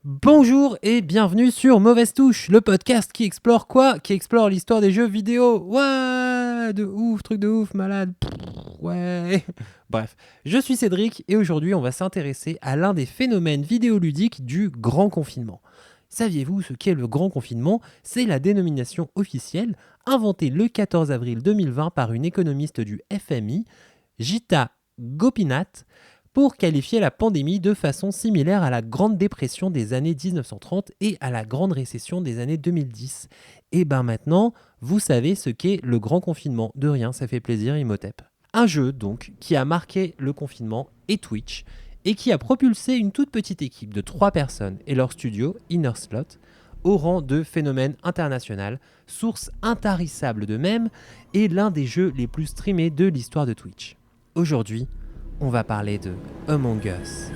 Bonjour et bienvenue sur Mauvaise Touche, le podcast qui explore quoi? Qui explore l'histoire des jeux vidéo. Ouais, de ouf, truc de ouf, malade. Ouais. Bref, je suis Cédric et aujourd'hui on va s'intéresser à l'un des phénomènes vidéoludiques du grand confinement. Saviez-vous ce qu'est le grand confinement? C'est la dénomination officielle inventée le 14 avril 2020 par une économiste du FMI, Gita Gopinath, pour qualifier la pandémie de façon similaire à la Grande Dépression des années 1930 et à la Grande Récession des années 2010. Et ben maintenant, vous savez ce qu'est le grand confinement. De rien, ça fait plaisir, Imhotep. Un jeu donc qui a marqué le confinement et Twitch et qui a propulsé une toute petite équipe de 3 personnes et leur studio, Innerslot, au rang de phénomène international, source intarissable de mèmes et l'un des jeux les plus streamés de l'histoire de Twitch. Aujourd'hui, on va parler de Among Us.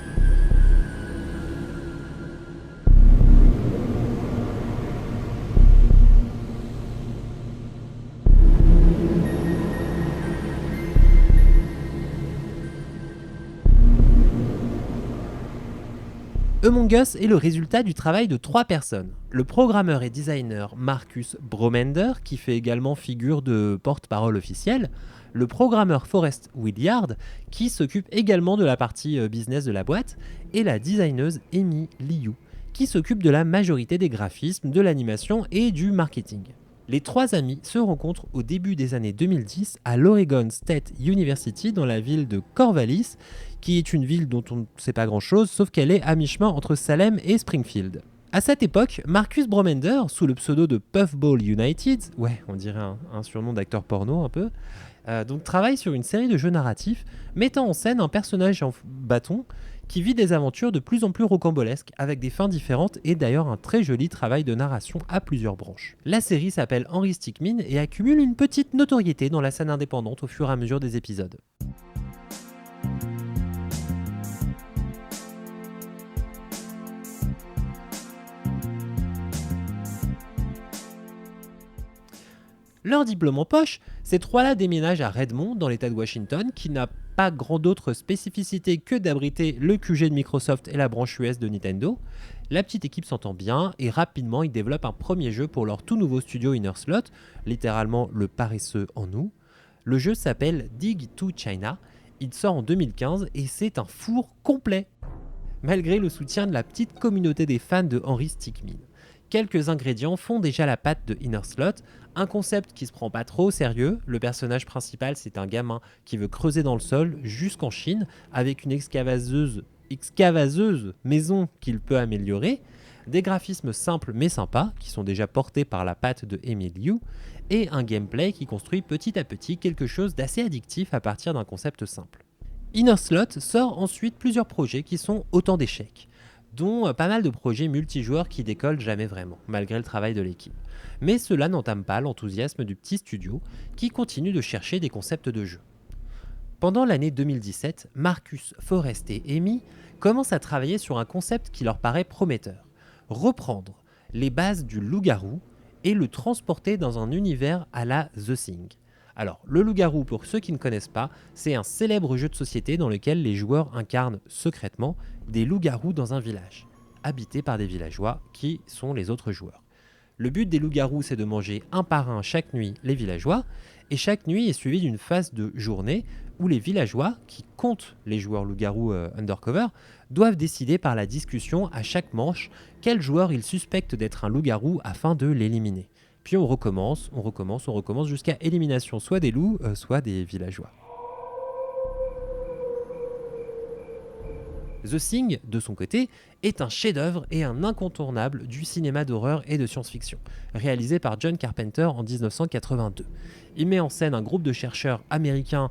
Among Us est le résultat du travail de 3 personnes. Le programmeur et designer Marcus Bromender, qui fait également figure de porte-parole officielle, le programmeur Forrest Williard, qui s'occupe également de la partie business de la boîte, et la designeuse Amy Liu, qui s'occupe de la majorité des graphismes, de l'animation et du marketing. Les 3 amis se rencontrent au début des années 2010 à l'Oregon State University dans la ville de Corvallis, qui est une ville dont on ne sait pas grand-chose, sauf qu'elle est à mi-chemin entre Salem et Springfield. À cette époque, Marcus Bromender, sous le pseudo de Puffball United, ouais, on dirait un surnom d'acteur porno un peu, donc travaille sur une série de jeux narratifs mettant en scène un personnage en bâton qui vit des aventures de plus en plus rocambolesques avec des fins différentes et d'ailleurs un très joli travail de narration à plusieurs branches. La série s'appelle Henry Stickmin et accumule une petite notoriété dans la scène indépendante au fur et à mesure des épisodes. Leur diplôme en poche, ces 3-là déménagent à Redmond, dans l'état de Washington, qui n'a pas grand d'autre spécificité que d'abriter le QG de Microsoft et la branche US de Nintendo. La petite équipe s'entend bien et rapidement ils développent un premier jeu pour leur tout nouveau studio Innerslot, littéralement le paresseux en nous. Le jeu s'appelle Dig to China, il sort en 2015 et c'est un four complet, malgré le soutien de la petite communauté des fans de Henry Stickmin. Quelques ingrédients font déjà la patte de Innerslot, un concept qui se prend pas trop au sérieux. Le personnage principal, c'est un gamin qui veut creuser dans le sol jusqu'en Chine avec une excavaseuse maison qu'il peut améliorer, des graphismes simples mais sympas qui sont déjà portés par la patte de Amy Liu et un gameplay qui construit petit à petit quelque chose d'assez addictif à partir d'un concept simple. Innerslot sort ensuite plusieurs projets qui sont autant d'échecs, dont pas mal de projets multijoueurs qui décollent jamais vraiment, malgré le travail de l'équipe. Mais cela n'entame pas l'enthousiasme du petit studio, qui continue de chercher des concepts de jeu. Pendant l'année 2017, Marcus, Forrest et Amy commencent à travailler sur un concept qui leur paraît prometteur. Reprendre les bases du loup-garou et le transporter dans un univers à la The Thing. Alors, le loup-garou, pour ceux qui ne connaissent pas, c'est un célèbre jeu de société dans lequel les joueurs incarnent secrètement des loups-garous dans un village, habité par des villageois qui sont les autres joueurs. Le but des loups-garous, c'est de manger un par un chaque nuit les villageois, et chaque nuit est suivie d'une phase de journée où les villageois, qui comptent les joueurs loups-garous undercover, doivent décider par la discussion à chaque manche quel joueur ils suspectent d'être un loup-garou afin de l'éliminer. Puis on recommence jusqu'à élimination soit des loups, soit des villageois. The Thing, de son côté, est un chef-d'œuvre et un incontournable du cinéma d'horreur et de science-fiction, réalisé par John Carpenter en 1982. Il met en scène un groupe de chercheurs américains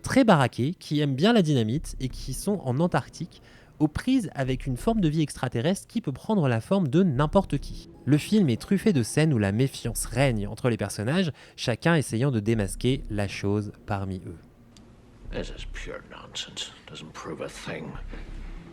très baraqués qui aiment bien la dynamite et qui sont en Antarctique, aux prises avec une forme de vie extraterrestre qui peut prendre la forme de n'importe qui. Le film est truffé de scènes où la méfiance règne entre les personnages, chacun essayant de démasquer la chose parmi eux. This is pure nonsense. Doesn't prove a thing.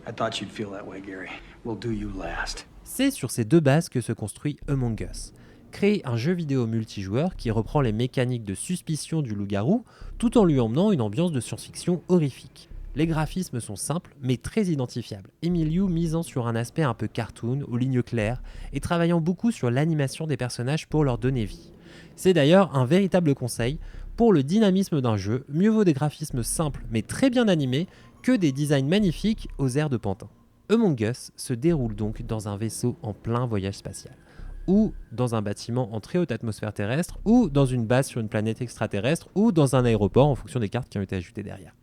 I thought you'd feel that way, Gary. We'll do you last. C'est sur ces deux bases que se construit Among Us. Créer un jeu vidéo multijoueur qui reprend les mécaniques de suspicion du loup-garou tout en lui emmenant une ambiance de science-fiction horrifique. Les graphismes sont simples mais très identifiables, Emilio misant sur un aspect un peu cartoon, aux lignes claires, et travaillant beaucoup sur l'animation des personnages pour leur donner vie. C'est d'ailleurs un véritable conseil, pour le dynamisme d'un jeu, mieux vaut des graphismes simples mais très bien animés que des designs magnifiques aux airs de pantin. Among Us se déroule donc dans un vaisseau en plein voyage spatial, ou dans un bâtiment en très haute atmosphère terrestre, ou dans une base sur une planète extraterrestre, ou dans un aéroport en fonction des cartes qui ont été ajoutées derrière.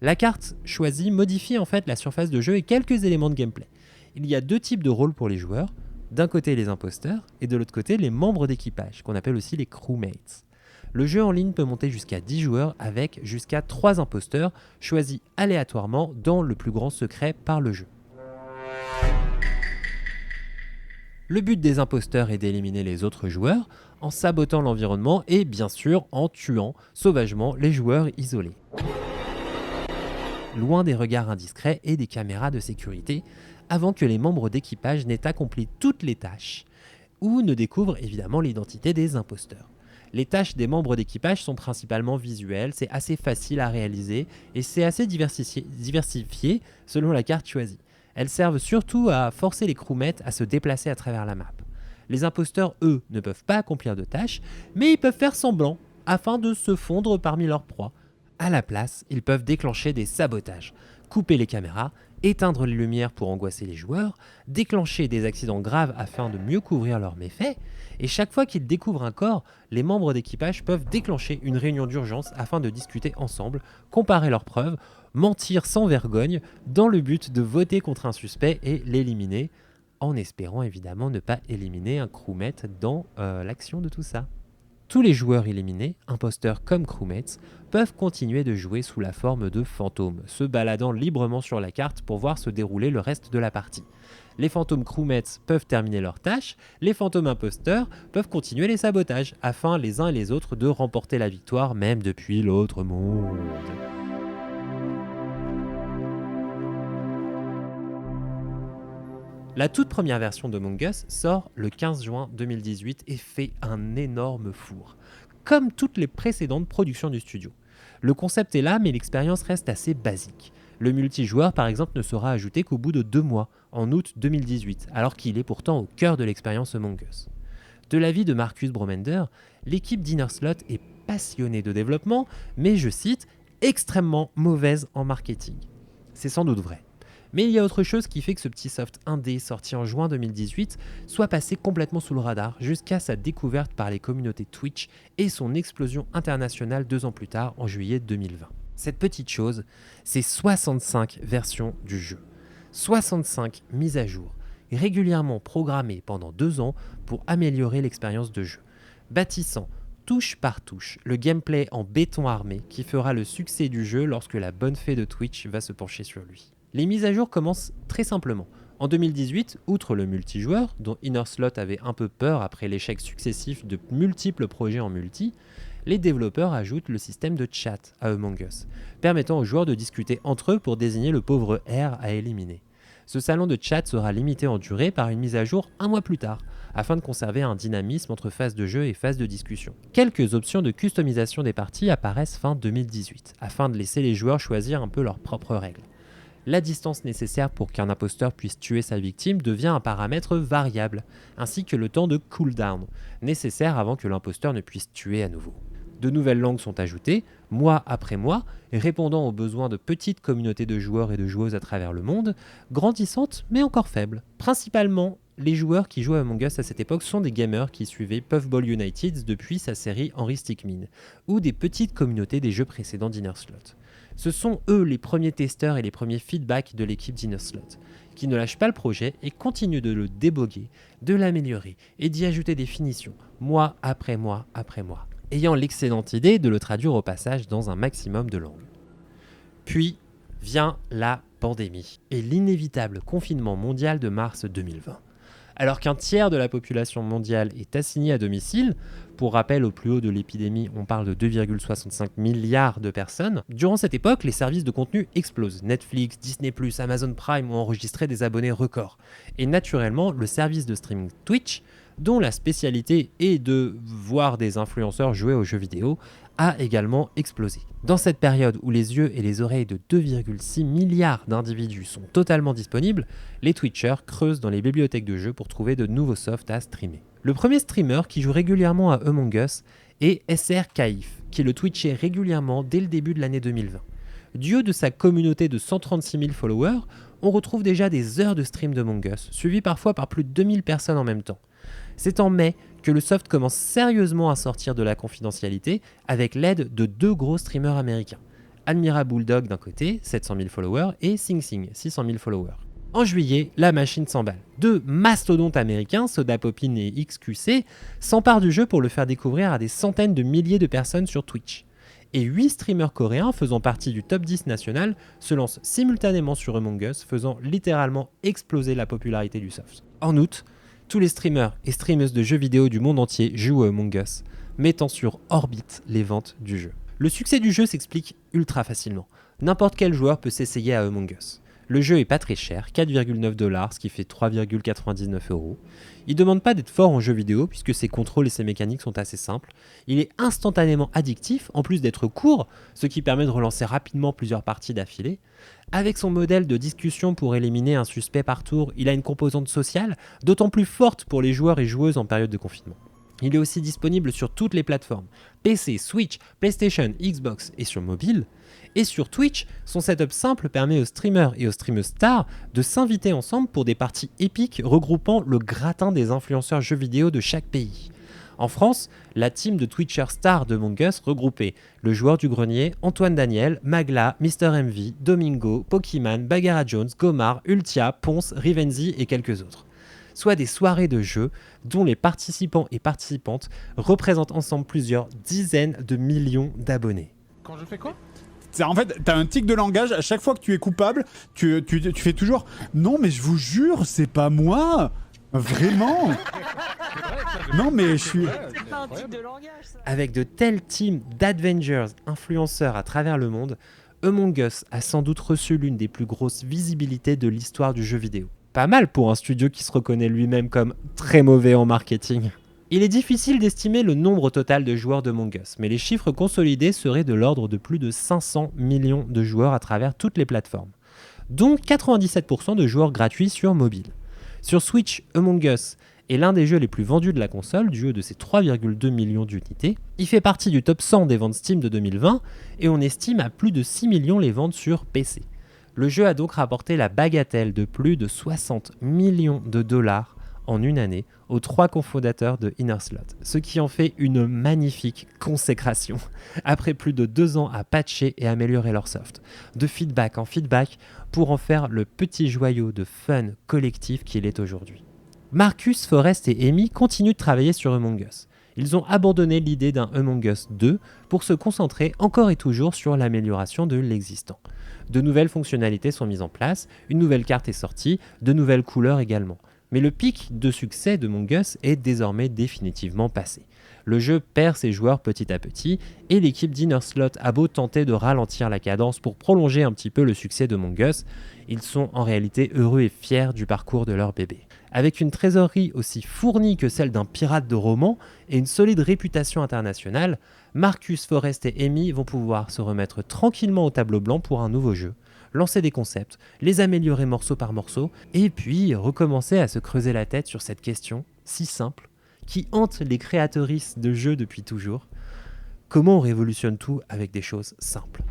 La carte choisie modifie en fait la surface de jeu et quelques éléments de gameplay. Il y a 2 types de rôles pour les joueurs, d'un côté les imposteurs et de l'autre côté les membres d'équipage, qu'on appelle aussi les crewmates. Le jeu en ligne peut monter jusqu'à 10 joueurs avec jusqu'à 3 imposteurs choisis aléatoirement dans le plus grand secret par le jeu. Le but des imposteurs est d'éliminer les autres joueurs en sabotant l'environnement et bien sûr en tuant sauvagement les joueurs isolés. Loin des regards indiscrets et des caméras de sécurité, avant que les membres d'équipage n'aient accompli toutes les tâches ou ne découvrent évidemment l'identité des imposteurs. Les tâches des membres d'équipage sont principalement visuelles, c'est assez facile à réaliser et c'est assez diversifié selon la carte choisie. Elles servent surtout à forcer les crewmates à se déplacer à travers la map. Les imposteurs, eux, ne peuvent pas accomplir de tâches, mais ils peuvent faire semblant afin de se fondre parmi leurs proies. À la place, ils peuvent déclencher des sabotages, couper les caméras, éteindre les lumières pour angoisser les joueurs, déclencher des accidents graves afin de mieux couvrir leurs méfaits, et chaque fois qu'ils découvrent un corps, les membres d'équipage peuvent déclencher une réunion d'urgence afin de discuter ensemble, comparer leurs preuves, mentir sans vergogne, dans le but de voter contre un suspect et l'éliminer, en espérant évidemment ne pas éliminer un crewmate dans l'action de tout ça. Tous les joueurs éliminés, imposteurs comme crewmates, peuvent continuer de jouer sous la forme de fantômes, se baladant librement sur la carte pour voir se dérouler le reste de la partie. Les fantômes crewmates peuvent terminer leurs tâches, les fantômes imposteurs peuvent continuer les sabotages, afin les uns et les autres de remporter la victoire même depuis l'autre monde. La toute première version d'Among Us sort le 15 juin 2018 et fait un énorme four, comme toutes les précédentes productions du studio. Le concept est là, mais l'expérience reste assez basique. Le multijoueur, par exemple, ne sera ajouté qu'au bout de 2 mois, en août 2018, alors qu'il est pourtant au cœur de l'expérience Among Us. De l'avis de Marcus Bromender, l'équipe d'Innerslot est passionnée de développement, mais, je cite, extrêmement mauvaise en marketing. C'est sans doute vrai. Mais il y a autre chose qui fait que ce petit soft indé sorti en juin 2018 soit passé complètement sous le radar jusqu'à sa découverte par les communautés Twitch et son explosion internationale 2 ans plus tard en juillet 2020. Cette petite chose, c'est 65 versions du jeu, 65 mises à jour, régulièrement programmées pendant 2 ans pour améliorer l'expérience de jeu, bâtissant touche par touche le gameplay en béton armé qui fera le succès du jeu lorsque la bonne fée de Twitch va se pencher sur lui. Les mises à jour commencent très simplement. En 2018, outre le multijoueur, dont Innerslot avait un peu peur après l'échec successif de multiples projets en multi, les développeurs ajoutent le système de chat à Among Us, permettant aux joueurs de discuter entre eux pour désigner le pauvre R à éliminer. Ce salon de chat sera limité en durée par une mise à jour 1 mois plus tard, afin de conserver un dynamisme entre phase de jeu et phase de discussion. Quelques options de customisation des parties apparaissent fin 2018, afin de laisser les joueurs choisir un peu leurs propres règles. La distance nécessaire pour qu'un imposteur puisse tuer sa victime devient un paramètre variable, ainsi que le temps de cooldown, nécessaire avant que l'imposteur ne puisse tuer à nouveau. De nouvelles langues sont ajoutées, mois après mois, répondant aux besoins de petites communautés de joueurs et de joueuses à travers le monde, grandissantes mais encore faibles. Principalement, les joueurs qui jouent à Among Us à cette époque sont des gamers qui suivaient Puffball United depuis sa série Henry Stickmin, ou des petites communautés des jeux précédents d'Innerslot. Ce sont eux les premiers testeurs et les premiers feedbacks de l'équipe d'Innerslot, qui ne lâchent pas le projet et continuent de le déboguer, de l'améliorer et d'y ajouter des finitions, mois après mois après mois, ayant l'excellente idée de le traduire au passage dans un maximum de langues. Puis vient la pandémie et l'inévitable confinement mondial de mars 2020. Alors qu'un tiers de la population mondiale est assignée à domicile, pour rappel au plus haut de l'épidémie on parle de 2,65 milliards de personnes, durant cette époque les services de contenu explosent. Netflix, Disney+, Amazon Prime ont enregistré des abonnés records. Et naturellement le service de streaming Twitch, dont la spécialité est de voir des influenceurs jouer aux jeux vidéo, a également explosé. Dans cette période où les yeux et les oreilles de 2,6 milliards d'individus sont totalement disponibles, les Twitchers creusent dans les bibliothèques de jeux pour trouver de nouveaux softs à streamer. Le premier streamer qui joue régulièrement à Among Us est SR Kaif, qui le twitchait régulièrement dès le début de l'année 2020. Du haut de sa communauté de 136 000 followers, on retrouve déjà des heures de stream d'Among Us, suivies parfois par plus de 2000 personnes en même temps. C'est en mai que le soft commence sérieusement à sortir de la confidentialité avec l'aide de 2 gros streamers américains. Admiral Bulldog d'un côté, 700 000 followers, et Sing Sing, 600 000 followers. En juillet, la machine s'emballe. 2 mastodontes américains, Soda Poppin et XQC, s'emparent du jeu pour le faire découvrir à des centaines de milliers de personnes sur Twitch. Et 8 streamers coréens faisant partie du top 10 national se lancent simultanément sur Among Us, faisant littéralement exploser la popularité du soft. En août, tous les streamers et streameuses de jeux vidéo du monde entier jouent à Among Us, mettant sur orbite les ventes du jeu. Le succès du jeu s'explique ultra facilement. N'importe quel joueur peut s'essayer à Among Us. Le jeu est pas très cher, 4,9$, ce qui fait 3,99€. Il demande pas d'être fort en jeu vidéo puisque ses contrôles et ses mécaniques sont assez simples. Il est instantanément addictif, en plus d'être court, ce qui permet de relancer rapidement plusieurs parties d'affilée. Avec son modèle de discussion pour éliminer un suspect par tour, il a une composante sociale, d'autant plus forte pour les joueurs et joueuses en période de confinement. Il est aussi disponible sur toutes les plateformes, PC, Switch, PlayStation, Xbox et sur mobile. Et sur Twitch, son setup simple permet aux streamers et aux streameuses stars de s'inviter ensemble pour des parties épiques regroupant le gratin des influenceurs jeux vidéo de chaque pays. En France, la team de Twitchers stars de Among Us regroupait le joueur du grenier, Antoine Daniel, Magla, Mr MV, Domingo, Pokémon, Bagara Jones, Gomar, Ultia, Ponce, Rivenzi et quelques autres. Soit des soirées de jeux dont les participants et participantes représentent ensemble plusieurs dizaines de millions d'abonnés. Quand je fais quoi ? En fait, t'as un tic de langage, à chaque fois que tu es coupable, tu fais toujours « Non, mais je vous jure, c'est pas moi !» Vraiment. Non, mais je suis... C'est pas un tic de langage, ça. Avec de telles teams d'Avengers influenceurs à travers le monde, Among Us a sans doute reçu l'une des plus grosses visibilités de l'histoire du jeu vidéo. Pas mal pour un studio qui se reconnaît lui-même comme très mauvais en marketing. Il est difficile d'estimer le nombre total de joueurs d'Among Us, mais les chiffres consolidés seraient de l'ordre de plus de 500 millions de joueurs à travers toutes les plateformes, dont 97% de joueurs gratuits sur mobile. Sur Switch, Among Us est l'un des jeux les plus vendus de la console, du haut de ses 3,2 millions d'unités. Il fait partie du top 100 des ventes Steam de 2020, et on estime à plus de 6 millions les ventes sur PC. Le jeu a donc rapporté la bagatelle de plus de 60 millions de dollars en une année aux 3 cofondateurs de Innerslot, ce qui en fait une magnifique consécration après plus de 2 ans à patcher et améliorer leur soft, de feedback en feedback pour en faire le petit joyau de fun collectif qu'il est aujourd'hui. Marcus, Forrest et Amy continuent de travailler sur Among Us. Ils ont abandonné l'idée d'un Among Us 2 pour se concentrer encore et toujours sur l'amélioration de l'existant. De nouvelles fonctionnalités sont mises en place, une nouvelle carte est sortie, de nouvelles couleurs également. Mais le pic de succès de Among Us est désormais définitivement passé. Le jeu perd ses joueurs petit à petit et l'équipe d'Innerslot a beau tenter de ralentir la cadence pour prolonger un petit peu le succès de Among Us, ils sont en réalité heureux et fiers du parcours de leur bébé. Avec une trésorerie aussi fournie que celle d'un pirate de roman et une solide réputation internationale, Marcus, Forrest et Amy vont pouvoir se remettre tranquillement au tableau blanc pour un nouveau jeu, lancer des concepts, les améliorer morceau par morceau, et puis recommencer à se creuser la tête sur cette question si simple qui hante les créatrices de jeux depuis toujours. Comment on révolutionne tout avec des choses simples ?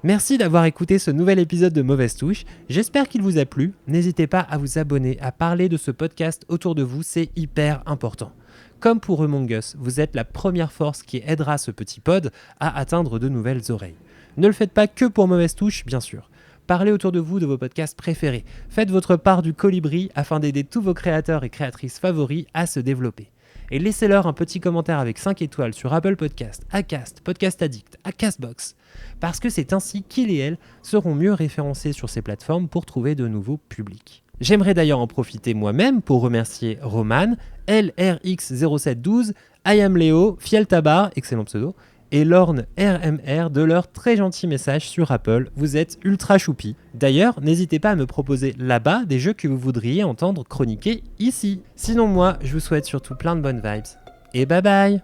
Merci d'avoir écouté ce nouvel épisode de Mauvaise Touche. J'espère qu'il vous a plu. N'hésitez pas à vous abonner, à parler de ce podcast autour de vous, c'est hyper important. Comme pour Among Us, vous êtes la première force qui aidera ce petit pod à atteindre de nouvelles oreilles. Ne le faites pas que pour Mauvaise Touche, bien sûr. Parlez autour de vous de vos podcasts préférés. Faites votre part du colibri afin d'aider tous vos créateurs et créatrices favoris à se développer. Et laissez-leur un petit commentaire avec 5 étoiles sur Apple Podcast, Acast, Podcast Addict, Castbox, parce que c'est ainsi qu'ils et elles seront mieux référencés sur ces plateformes pour trouver de nouveaux publics. J'aimerais d'ailleurs en profiter moi-même pour remercier Roman, LRX0712, I am Léo, Fiel Tabar, excellent pseudo, et Lorne RMR de leur très gentil message sur Apple. Vous êtes ultra choupi. D'ailleurs, n'hésitez pas à me proposer là-bas des jeux que vous voudriez entendre chroniquer ici. Sinon moi, je vous souhaite surtout plein de bonnes vibes. Et bye bye!